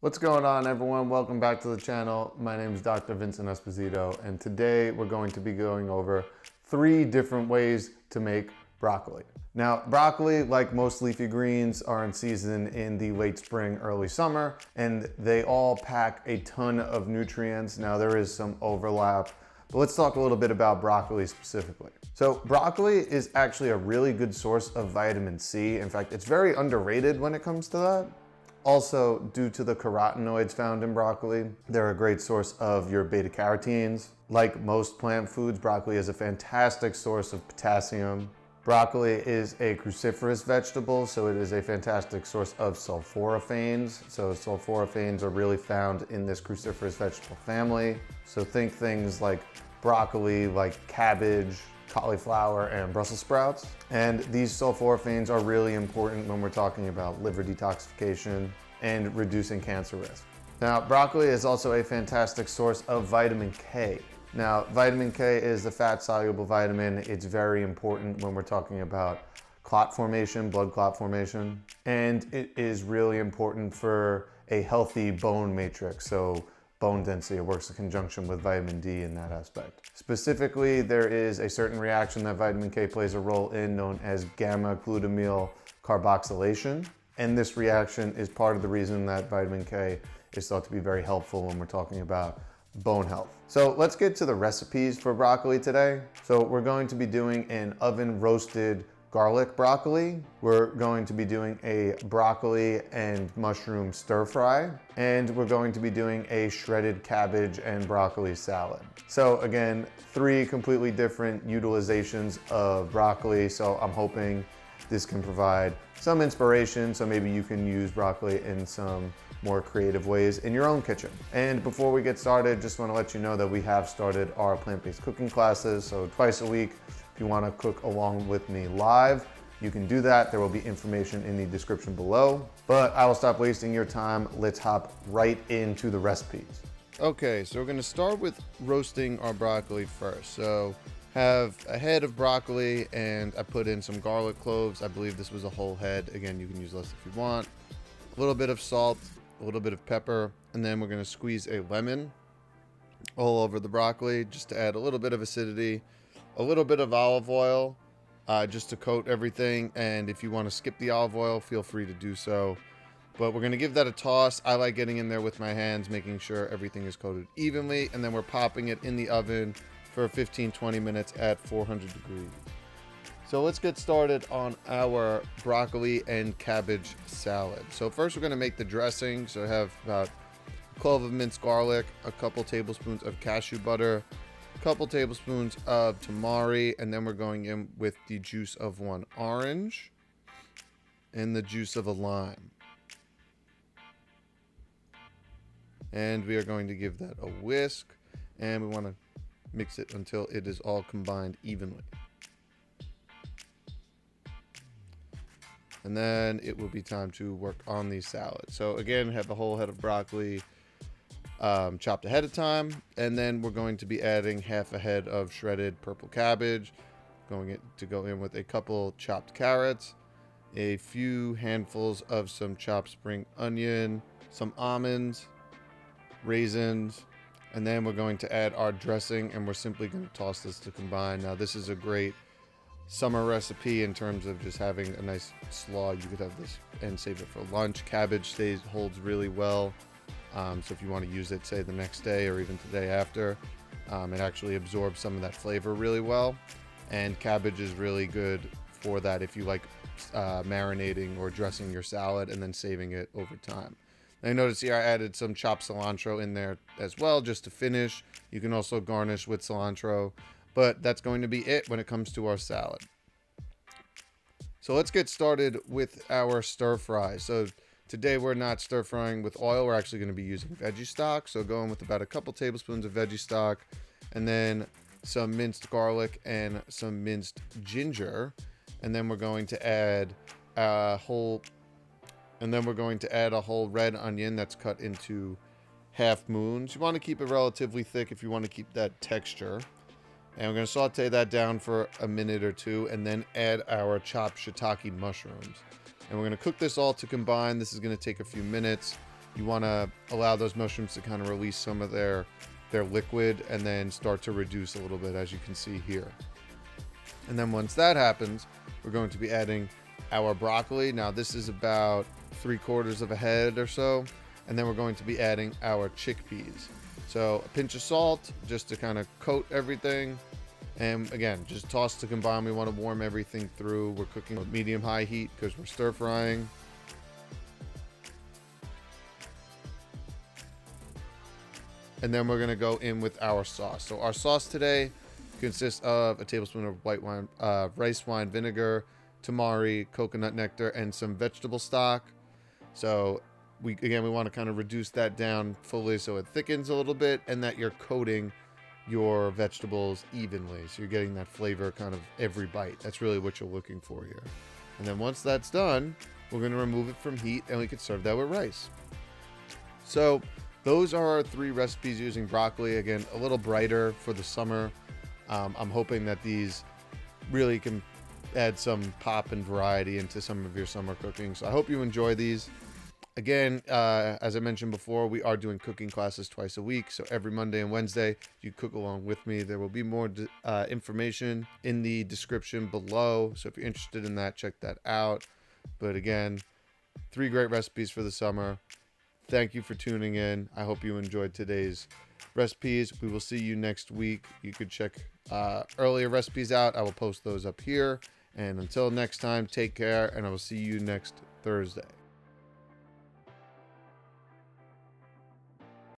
What's going on, everyone? Welcome back to the channel. My name is Dr. Vincent Esposito, and today we're going to be going over 3 different ways to make broccoli. Now, broccoli, like most leafy greens, are in season in the late spring, early summer, and they all pack a ton of nutrients. Now, there is some overlap, but let's talk a little bit about broccoli specifically. So broccoli is actually a really good source of vitamin C. In fact, it's very underrated when it comes to that. Also, due to the carotenoids found in broccoli, they're a great source of your beta carotenes. Like most plant foods, broccoli is a fantastic source of potassium. Broccoli is a cruciferous vegetable, so it is a fantastic source of sulforaphanes. So sulforaphanes are really found in this cruciferous vegetable family. So think things like broccoli, like cabbage, cauliflower, and Brussels sprouts. And these sulforaphanes are really important when we're talking about liver detoxification and reducing cancer risk. Now, broccoli is also a fantastic source of vitamin K. Now, vitamin K is a fat-soluble vitamin. It's very important when we're talking about clot formation, blood clot formation, and it is really important for a healthy bone matrix. So bone density, it works in conjunction with vitamin D in that aspect. Specifically, there is a certain reaction that vitamin K plays a role in known as gamma-glutamyl carboxylation. And this reaction is part of the reason that vitamin K is thought to be very helpful when we're talking about bone health. So let's get to the recipes for broccoli today. So we're going to be doing an oven roasted garlic broccoli. We're going to be doing a broccoli and mushroom stir fry, and we're going to be doing a shredded cabbage and broccoli salad. So again, 3 completely different utilizations of broccoli. So I'm hoping this can provide some inspiration, so maybe you can use broccoli in some more creative ways in your own kitchen. And before we get started, just want to let you know that we have started our plant-based cooking classes. So twice a week, if you want to cook along with me live, you can do that. There will be information in the description below. But I will stop wasting your time. Let's hop right into the recipes. Okay, so we're going to start with roasting our broccoli first. So have a head of broccoli, and I put in some garlic cloves. I believe this was a whole head. Again, you can use less if you want. A little bit of salt, a little bit of pepper, and then we're going to squeeze a lemon all over the broccoli just to add a little bit of acidity. A little bit of olive oil just to coat everything, and if you want to skip the olive oil, feel free to do so. But we're going to give that a toss. I like getting in there with my hands, making sure everything is coated evenly, and then we're popping it in the oven for 15-20 minutes at 400 degrees. So let's get started on our broccoli and cabbage salad. So first we're going to make the dressing. So I have about a clove of minced garlic, a couple tablespoons of cashew butter, a couple tablespoons of tamari, and then we're going in with the juice of 1 orange and the juice of a lime. And we are going to give that a whisk, and we want to mix it until it is all combined evenly. And then it will be time to work on the salad. So again, have a whole head of broccoli chopped ahead of time, and then we're going to be adding half a head of shredded purple cabbage, go in with a couple chopped carrots, a few handfuls of some chopped spring onion, some almonds, raisins, and then we're going to add our dressing, and we're simply going to toss this to combine. Now this is a great summer recipe in terms of just having a nice slaw. You could have this and save it for lunch. Cabbage holds really well. So if you want to use it, say the next day or even the day after, it actually absorbs some of that flavor really well. And cabbage is really good for that if you like marinating or dressing your salad and then saving it over time. I noticed here I added some chopped cilantro in there as well just to finish. You can also garnish with cilantro, but that's going to be it when it comes to our salad. So let's get started with our stir fry. So today we're not stir frying with oil. We're actually going to be using veggie stock. So going with about a couple tablespoons of veggie stock, and then some minced garlic and some minced ginger. And then we're going to add a whole red onion that's cut into half moons. You want to keep it relatively thick if you want to keep that texture. And we're going to saute that down for a minute or two, and then add our chopped shiitake mushrooms. And we're going to cook this all to combine. This is going to take a few minutes. You want to allow those mushrooms to kind of release some of their liquid and then start to reduce a little bit, as you can see here. And then once that happens, we're going to be adding our broccoli. Now this is about 3/4 of a head or so. And then we're going to be adding our chickpeas. So a pinch of salt just to kind of coat everything. And again, just toss to combine. We want to warm everything through. We're cooking with medium-high heat because we're stir frying. And then we're going to go in with our sauce. So our sauce today consists of a tablespoon of white wine, rice wine vinegar, tamari, coconut nectar, and some vegetable stock. So we want to kind of reduce that down fully so it thickens a little bit and that you're coating your vegetables evenly. So you're getting that flavor kind of every bite. That's really what you're looking for here. And then once that's done, we're going to remove it from heat and we can serve that with rice. So those are our 3 recipes using broccoli. Again, a little brighter for the summer. I'm hoping that these really can add some pop and variety into some of your summer cooking. So I hope you enjoy these. Again, as I mentioned before, we are doing cooking classes twice a week. So every Monday and Wednesday, you cook along with me. There will be more information in the description below. So if you're interested in that, check that out. But again, 3 great recipes for the summer. Thank you for tuning in. I hope you enjoyed today's recipes. We will see you next week. You could check earlier recipes out. I will post those up here. And until next time, take care, and I will see you next Thursday.